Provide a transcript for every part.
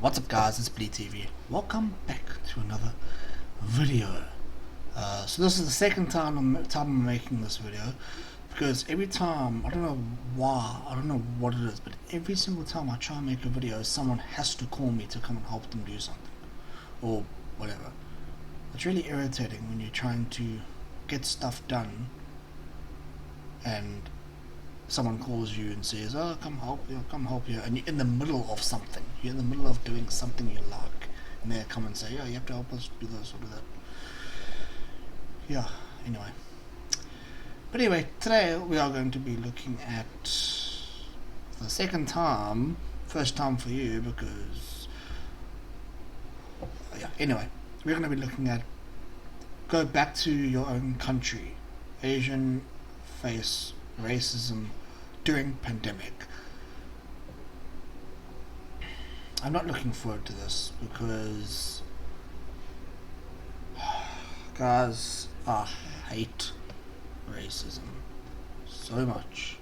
What's up guys, it's Bleed TV. Welcome back to another video. So this is the second time I'm making this video, because every time, I don't know why, I don't know what it is, but every single time I try and make a video, someone has to call me to come and help them do something, or whatever. It's really irritating when you're trying to get stuff done and someone calls you and says, "Oh, come help you," and you're in the middle of something. You're in the middle of doing something you like, and they come and say, "Oh, you have to help us do this or do that." Yeah. Anyway, today we are going to be looking at the second time, first time for you, because yeah. Anyway, we're going to be looking at go back to your own country. Asian face racism during pandemic. I'm not looking forward to this because, guys, I hate racism so much.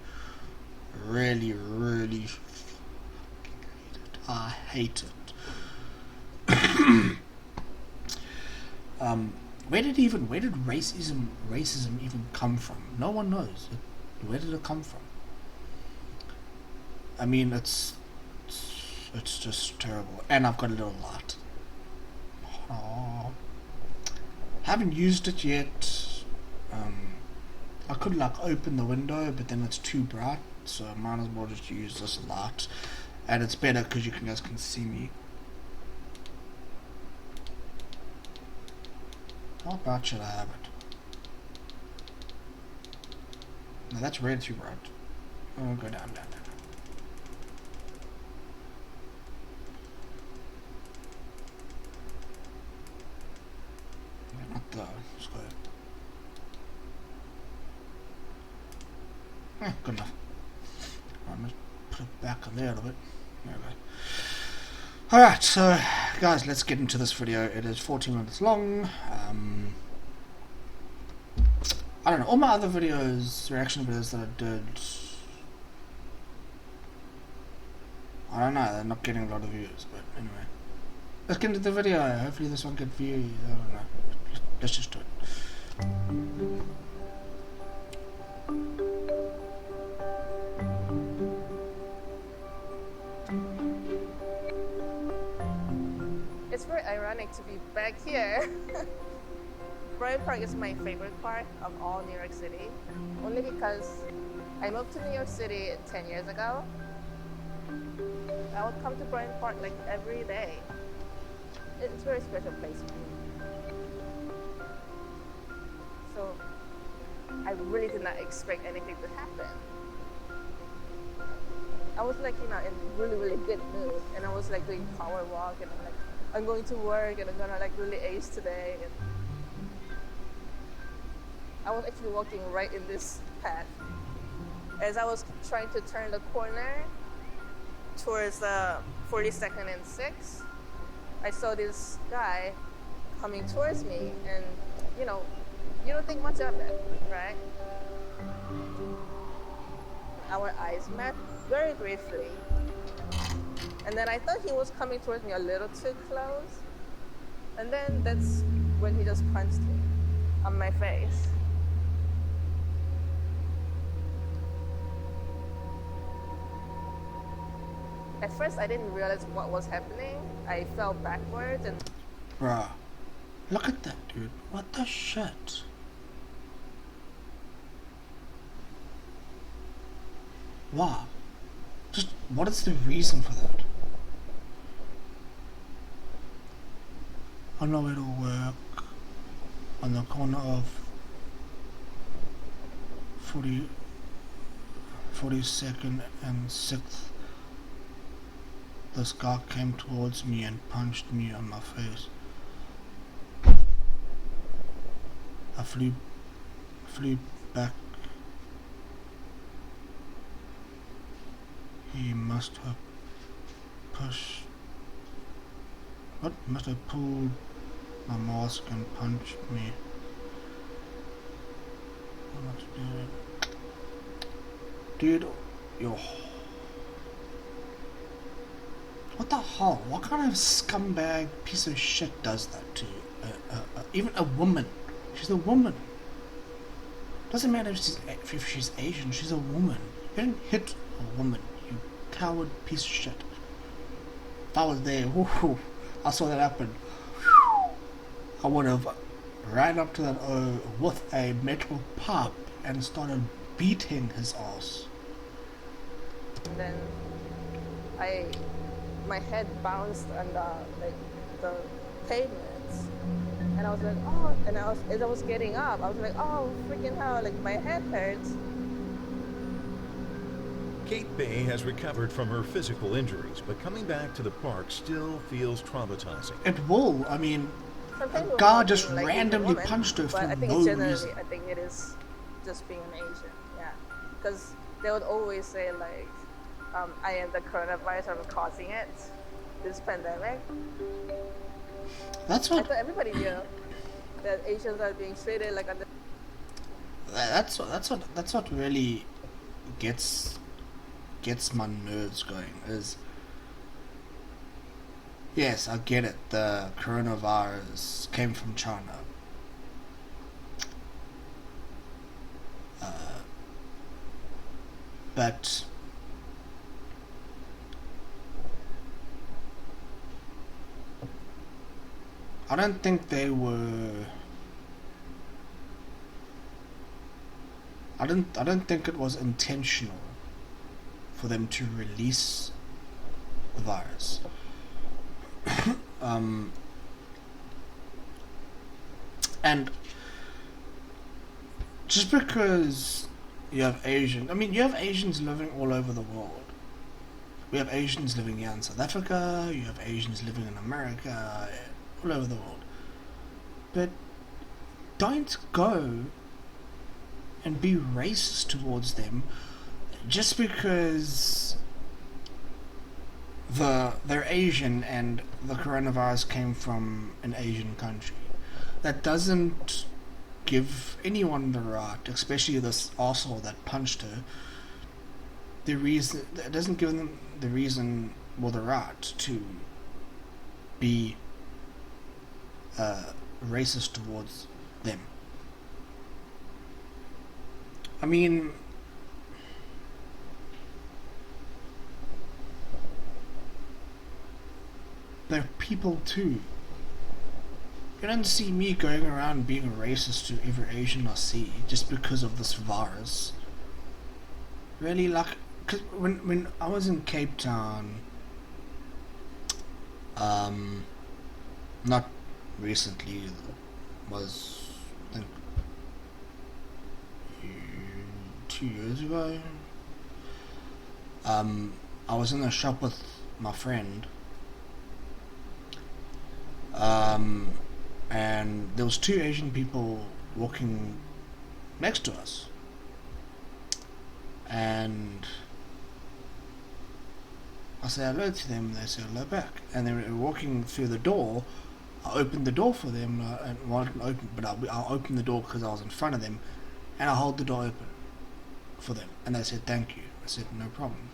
Really I hate it. Where did racism even come from? No one knows. Where did it come from? I mean, it's just terrible. And I've got a little light. Oh, haven't used it yet. I could like open the window, but then it's too bright, so I might as well just use this light. And it's better because you guys can see me. How bright should I have it? No, that's way too bright. I'll go down. Not there. Let's go. Good enough. I'm gonna put it back a little bit. There we go. Alright, so guys, let's get into this video. It is 14 minutes long. I don't know, all my other videos, reaction videos that I did, I don't know, they're not getting a lot of views, but anyway. Let's get into the video. Hopefully this one gets views. I don't know. Let's just do it. It's very ironic to be back here. Bryant Park is my favorite part of all New York City, only because I moved to New York City 10 years ago. I would come to Bryant Park like every day. It's a very special place for me. So I really did not expect anything to happen. I was like, in really good mood, and I was like doing power walk, and I'm going to work, and I'm gonna like really ace today. And I was actually walking right in this path. As I was trying to turn the corner towards the 42nd and 6th, I saw this guy coming towards me, and you don't think much of it, right? Our eyes met very briefly, and then I thought he was coming towards me a little too close, and then that's when he just punched me on my face. At first, I didn't realize what was happening. I fell backwards and... Bruh. Look at that, dude. What the shit? Wow. Just, what is the reason for that? On my way to work, on the corner of 42nd and 6th, this guy came towards me and punched me on my face. I flew back. He must have pulled my mask and punched me. Dude, yo. What the hell? What kind of scumbag piece of shit does that to you? Even a woman. She's a woman. Doesn't matter if she's Asian, she's a woman. You don't hit a woman, you coward piece of shit. If I was there, whoo, I saw that happen, I would have ran up to that with a metal pipe and started beating his ass. Then my head bounced on the pavements, and I was like, oh, and as I was getting up, I was like, oh, freaking hell, like my head hurts. Kate Bay has recovered from her physical injuries, but coming back to the park still feels traumatizing. It will. I mean, Sometimes a we're guy not just being, like, randomly a woman, punched her but for I think no generally, reason. I think it is just being an Asian, yeah. Because they would always say like, I am the coronavirus, I'm causing it, this pandemic. That's I what. thought everybody knew that Asians are being treated like under. That's what really gets my nerves going. Is yes, I get it. The coronavirus came from China. But I don't think they were. I don't think it was intentional for them to release the virus. And just because you have you have Asians living all over the world. We have Asians living here in South Africa, you have Asians living in America, all over the world. But don't go and be racist towards them just because they're Asian and the coronavirus came from an Asian country. That doesn't give anyone the right, especially this arsehole that punched her, the reason. It doesn't give them the reason or the right to be racist towards them. I mean, they're people too. You don't see me going around being a racist to every Asian I see just because of this virus. Really, like, cause when I was in Cape Town, not recently, was I think 2 years ago. I was in a shop with my friend. And there was 2 Asian people walking next to us, and I said hello to them, and they said hello back, and they were walking through the door. I opened the door for them, and well, I didn't open, but I opened the door because I was in front of them, and I hold the door open for them, and they said thank you. I said no problem.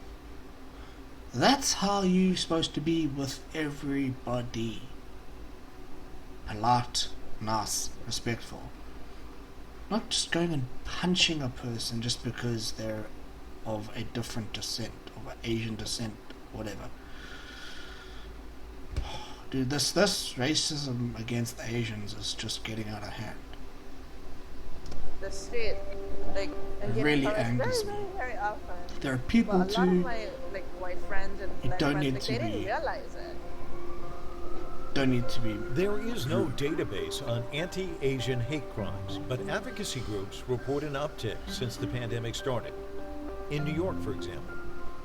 That's how you're supposed to be with everybody. Polite, nice, respectful. Not just going and punching a person just because they're of a different descent, of Asian descent, whatever. Dude, this racism against Asians is just getting out of hand. The street, like, and It getting really harassed angers very, me. very, very often. There are people But a lot of too. my white friends and You black don't friends, need like, to they didn't be- realize it. Don't need to be. There is no database on anti-Asian hate crimes, but advocacy groups report an uptick since the pandemic started. In New York, for example,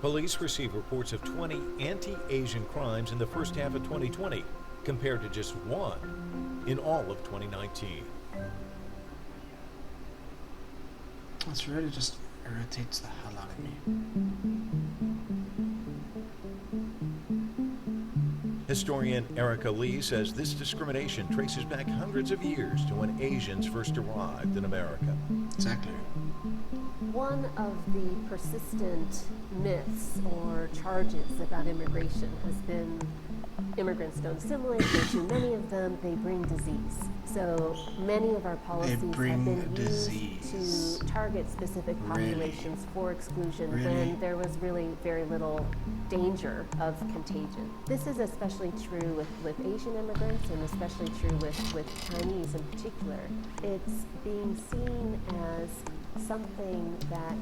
police received reports of 20 anti-Asian crimes in the first half of 2020, compared to just 1 in all of 2019. This really just irritates the hell out of me. Historian Erica Lee says this discrimination traces back hundreds of years to when Asians first arrived in America. Exactly. One of the persistent myths or charges about immigration has been immigrants don't assimilate, there are too many of them, they bring disease. So many of our policies have been used to target specific populations for exclusion when there was really very little danger of contagion. This is especially true with Asian immigrants and especially true with Chinese in particular. It's being seen as something that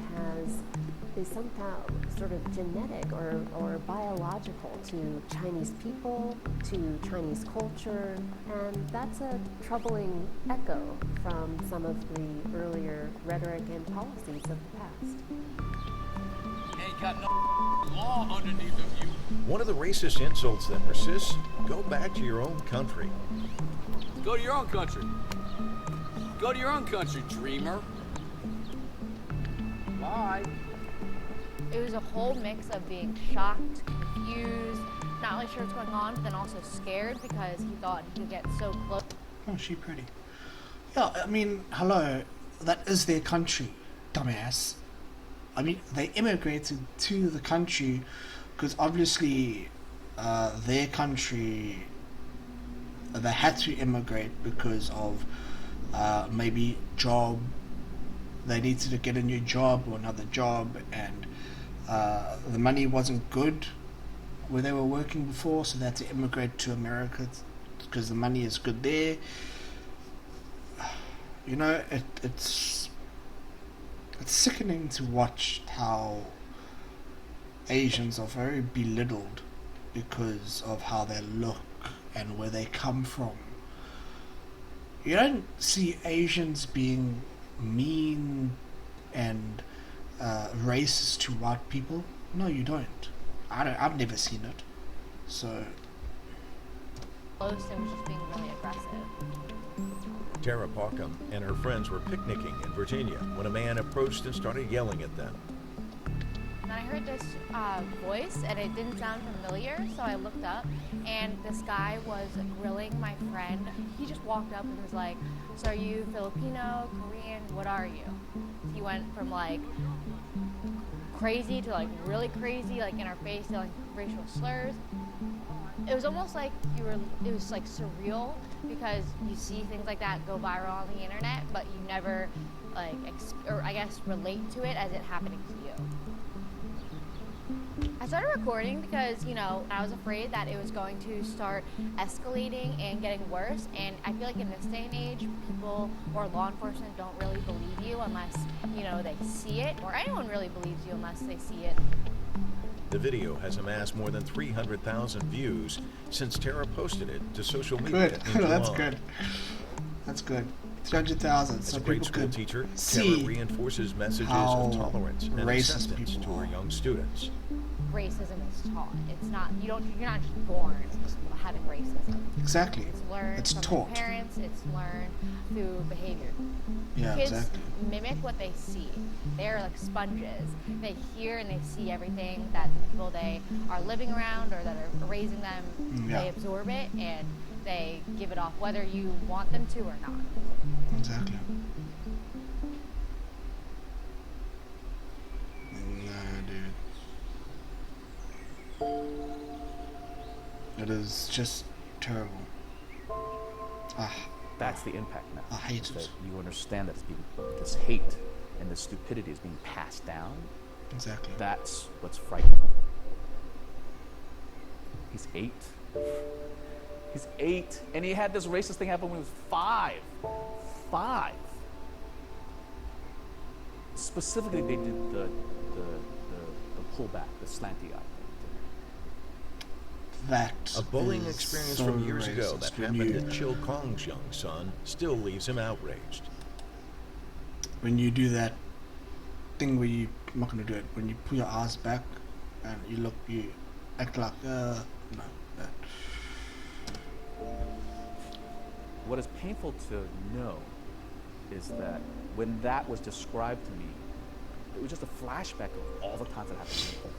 is somehow sort of genetic or biological to Chinese people, to Chinese culture, and that's a troubling echo from some of the earlier rhetoric and policies of the past. Ain't got no law underneath of you. One of the racist insults that persists: go back to your own country. Go to your own country. Go to your own country, dreamer. Bye. It was a whole mix of being shocked, confused, not really sure what's going on, but then also scared because he thought he could get so close. Oh, she pretty. Yeah, I mean, hello, that is their country, dumbass. I mean, they immigrated to the country because obviously their country, they had to immigrate because of maybe job. They needed to get a new job or another job, and the money wasn't good where they were working before, so they had to immigrate to America because the money is good there. You know, it's sickening to watch how Asians are very belittled because of how they look and where they come from. You don't see Asians being mean and racist to white people. No, you don't. I've never seen it. So And was just being really aggressive. Tara Paucom and her friends were picnicking in Virginia when a man approached and started yelling at them. And I heard this voice, and it didn't sound familiar, so I looked up, and this guy was grilling my friend. He just walked up and was like, "So are you Filipino, Korean, what are you?" He went from like crazy to like really crazy, like in our face, yelling racial slurs. It was almost like it was like surreal, because you see things like that go viral on the internet, but you never like, or I guess relate to it as it happening to you. I started recording because, you know, I was afraid that it was going to start escalating and getting worse, and I feel like in this day and age, people or law enforcement don't really believe you unless, you know, they see it, or anyone really believes you unless they see it. The video has amassed more than 300,000 views since Tara posted it to social media. Good. In July. That's good. That's good. 300,000. As So a great people school could teacher, Tara see reciences messages how of tolerance and racist acceptance people to her are. young students. Racism is taught. It's not, you're not just born having racism. Exactly. It's learned It's from taught. your parents, it's learned through behavior. Yeah, Kids exactly. mimic what they see. They're like sponges. They hear and they see everything that the people they are living around or that are raising them, Yeah. they absorb it and they give it off whether you want them to or not. Exactly. No, dude. It is just terrible. That's the impact now. I hate is it. that you understand that this hate and this stupidity is being passed down. Exactly. That's what's frightening. He's 8. He's 8, and he had this racist thing happen when he was 5. 5. Specifically, they did the pullback, the slanty eye thing. That A bullying is experience so from years ago racist that when happened you, to Chil Kong's young son still leaves him outraged. when you do that thing where you, I'm not gonna do it, when you pull your ass back and you act like, no, that. What is painful to know is that when that was described to me, it was just a flashback of all the times that happened to me.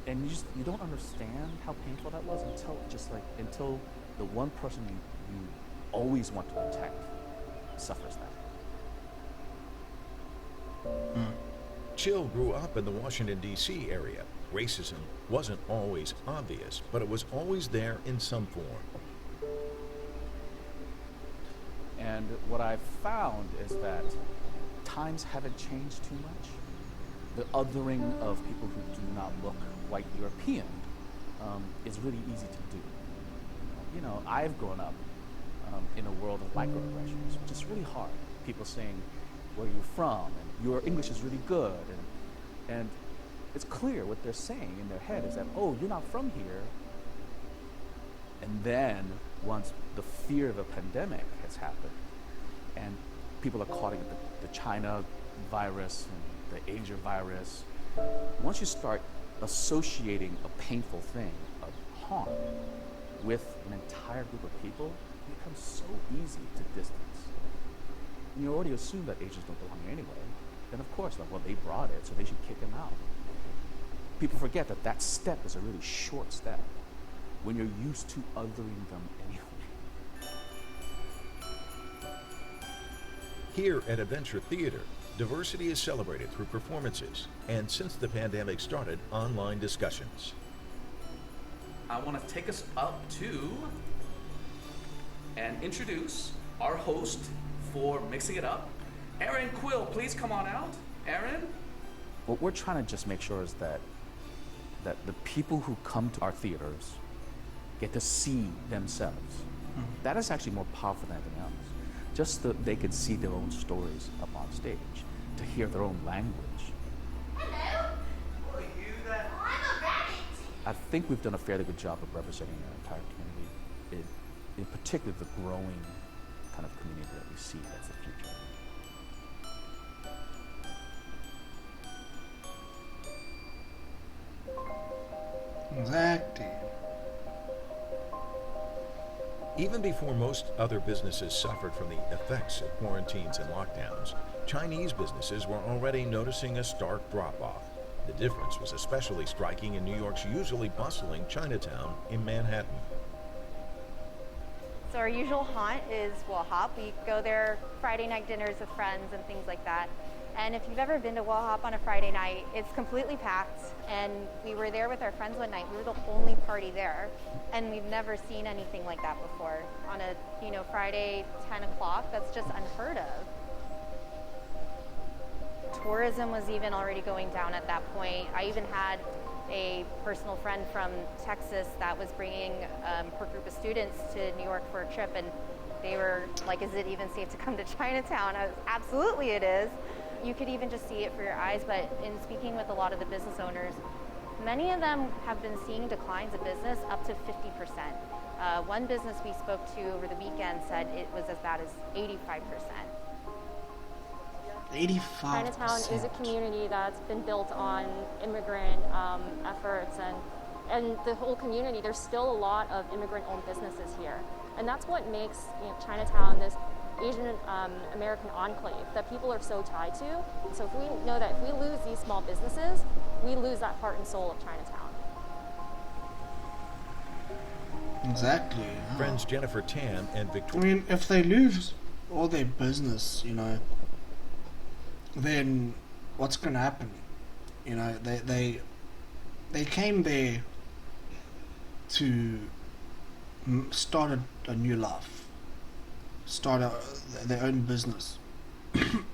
And you don't understand how painful that was until the one person you always want to protect suffers that. Chill grew up in the Washington, D.C. area. Racism wasn't always obvious, but it was always there in some form. And what I've found is that times haven't changed too much. The othering of people who do not look white European is really easy to do. You know, I've grown up in a world of microaggressions, which is really hard. People saying, where are you from? And your English is really good. And it's clear what they're saying in their head is that, oh, you're not from here. And then once the fear of a pandemic has happened and people are calling it the China virus and the Asia virus, once you start associating a painful thing of harm with an entire group of people, it becomes so easy to distance. And you already assume that Asians don't belong here anyway. Then of course, like, well, they brought it, so they should kick them out. People forget that that step is a really short step when you're used to othering them anyway. Here at Adventure Theater, diversity is celebrated through performances and, since the pandemic started, online discussions. I want to take us up to and introduce our host for Mixing It Up. Aaron Quill, please come on out. Aaron? What we're trying to just make sure is that the people who come to our theaters get to see themselves. Mm-hmm. That is actually more powerful than anything else. Just that they could see their own stories up on stage, to hear their own language. Hello? Who are you then? I'm a rabbit. I think we've done a fairly good job of representing our entire community, in particular the growing kind of community that we see as the future. Exactly. Even before most other businesses suffered from the effects of quarantines and lockdowns, Chinese businesses were already noticing a stark drop-off. The difference was especially striking in New York's usually bustling Chinatown in Manhattan. So our usual haunt is Wallhop. We go there Friday night dinners with friends and things like that. And if you've ever been to Wallhop on a Friday night, it's completely packed. And we were there with our friends one night. We were the only party there. And we've never seen anything like that before. On a, Friday, 10 o'clock, that's just unheard of. Tourism was even already going down at that point. I even had a personal friend from Texas that was bringing her group of students to New York for a trip. And they were like, is it even safe to come to Chinatown? I was, absolutely it is. You could even just see it for your eyes, but in speaking with a lot of the business owners, many of them have been seeing declines of business up to 50%. One business we spoke to over the weekend said it was as bad as 85%. 85%. Chinatown is a community that's been built on immigrant efforts, and the whole community, there's still a lot of immigrant-owned businesses here. And that's what makes Chinatown this Asian American enclave that people are so tied to. So if we know that if we lose these small businesses, we lose that heart and soul of Chinatown. Exactly. Yeah. Friends Jennifer Tam and Victoria. I mean, if they lose all their business, then what's going to happen? They came there to start a new life. Start their own business. If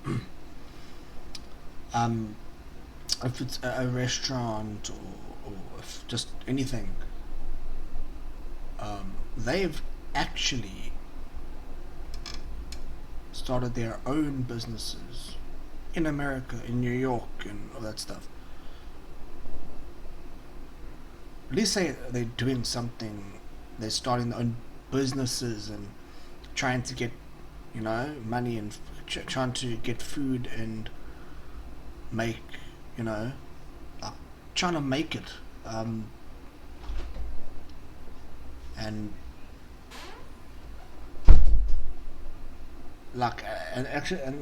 it's a restaurant or if just anything, they've actually started their own businesses in America, in New York, and all that stuff. At least they're doing something. They're starting their own businesses and trying to get, money and trying to get food and make, trying to make it. And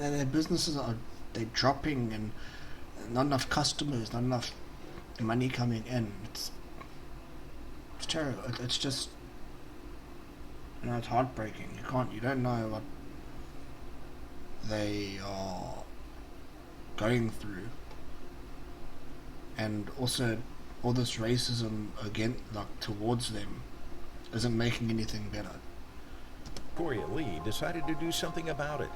their businesses they're dropping, and not enough customers, not enough money coming in. It's terrible. It's just, it's heartbreaking. You don't know what they are going through. and also all this racism again, like towards them, isn't making anything better. Corey and Lee decided to do something about it.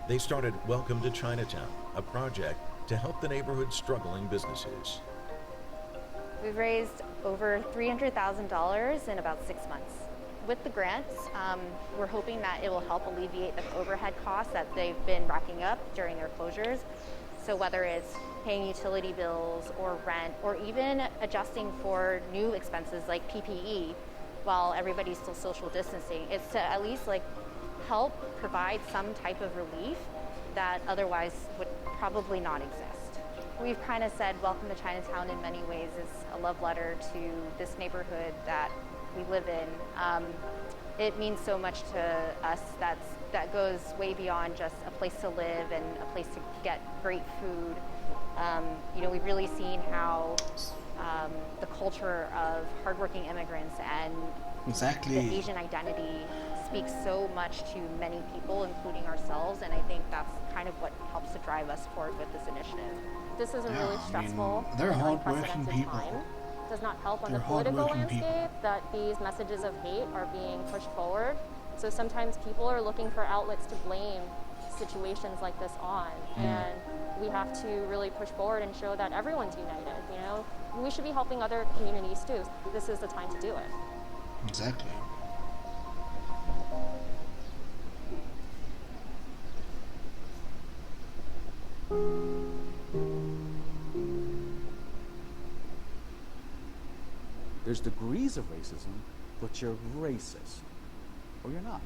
They started Welcome to Chinatown, a project to help the neighborhood's struggling businesses. We've raised over $300,000 in about 6 months. With the grants, we're hoping that it will help alleviate the overhead costs that they've been racking up during their closures. So whether it's paying utility bills or rent, or even adjusting for new expenses like PPE while everybody's still social distancing, it's to at least like help provide some type of relief that otherwise would probably not exist. We've kind of said Welcome to Chinatown in many ways is a love letter to this neighborhood that we live in. It means so much to us that goes way beyond just a place to live and a place to get great food. We've really seen how the culture of hardworking immigrants and the Asian identity speaks so much to many people, including ourselves, and I think that's kind of what helps to drive us forward with this initiative. This is a really stressful, they're hardworking unprecedented people. time. It does not help on They're the political hardworking landscape that these messages of hate are being pushed forward. So sometimes people are looking for outlets to blame situations like this on, and we have to really push forward and show that everyone's united. We should be helping other communities too. This is the time to do it. Exactly. There's degrees of racism, but you're racist, or you're not.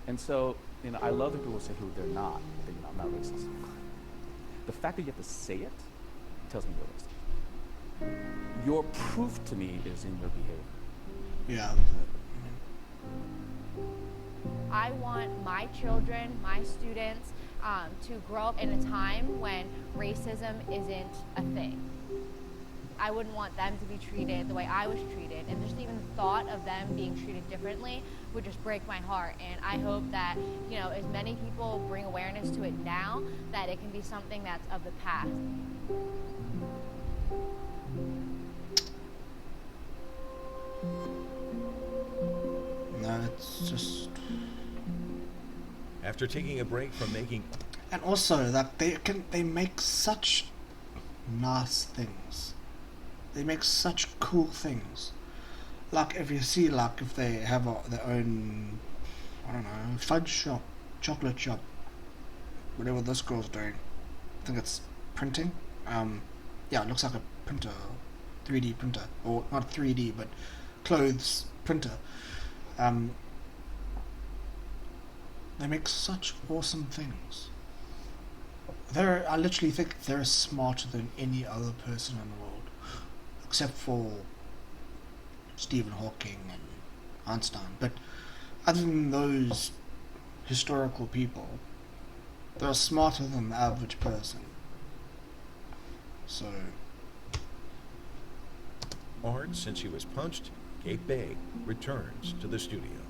And so, I love when people say who they're not. I'm not racist. The fact that you have to say it tells me you're racist. Your proof to me is in your behavior. Yeah. I want my children, my students, to grow up in a time when racism isn't a thing. I wouldn't want them to be treated the way I was treated, and just even the thought of them being treated differently would just break my heart. And I hope that, as many people bring awareness to it now, that it can be something that's of the past. No, it's just... After taking a break from making... And also, that they make such nice things. They make such cool things. Like if you see, if they have their own, I don't know, fudge shop, chocolate shop, whatever this girl's doing. I think it's printing. Yeah, it looks like a printer, 3D printer, or not 3D, but clothes printer. They make such awesome things. I literally think they're smarter than any other person in the world. Except for Stephen Hawking and Einstein. But other than those historical people, they're smarter than the average person. So... Art, since he was punched, Kate Bay returns to the studio.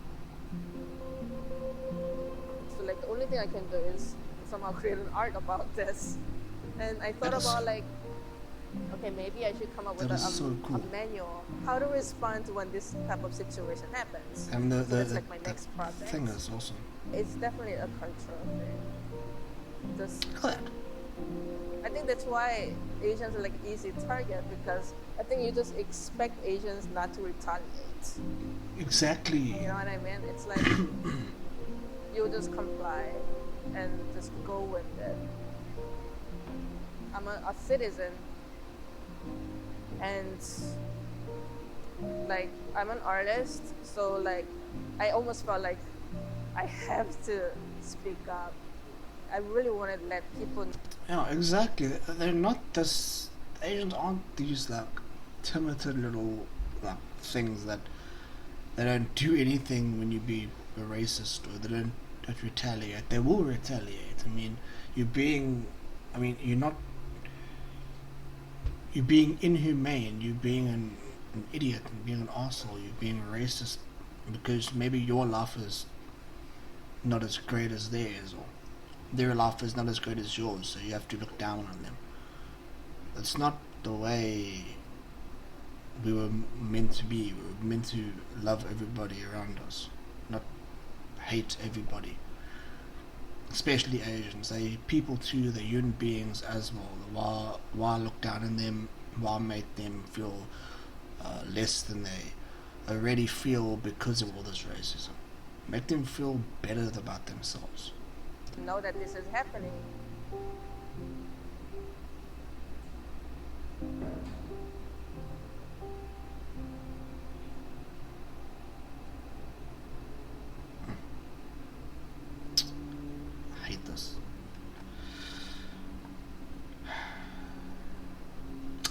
So the only thing I can do is somehow create an art about this. And I thought about okay, maybe I should come up with a manual. How to respond to when this type of situation happens. And that's like my next project. Thing is awesome. It's definitely a cultural thing. I think that's why Asians are easy target, because I think you just expect Asians not to retaliate. Exactly. You know what I mean? It's like you just comply and just go with it. I'm a citizen. And I'm an artist, so I almost felt like I have to speak up. I really want to let people know. Yeah, exactly. They're not this... Asians aren't these timid little things that they don't do anything when you be a racist, or they don't retaliate. They will retaliate. You're being inhumane, you're being an idiot, and being an arsehole, you're being racist because maybe your life is not as great as theirs, or their life is not as great as yours, so you have to look down on them. It's not the way we were meant to be. We were meant to love everybody around us, not hate everybody. Especially Asians. They people too, they're human beings as well. Why look down on them? Why make them feel less than they already feel because of all this racism? Make them feel better about themselves. Know that this is happening. I hate this.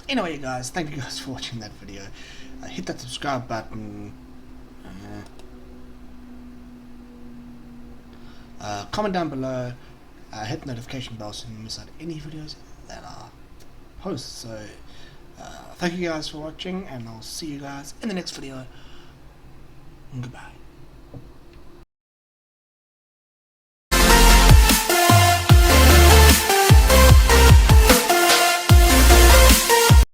Anyway, guys, thank you guys for watching that video. Hit that subscribe button. Comment down below. Hit the notification bell so you don't miss out any videos that are posted. So, thank you guys for watching, and I'll see you guys in the next video. Goodbye.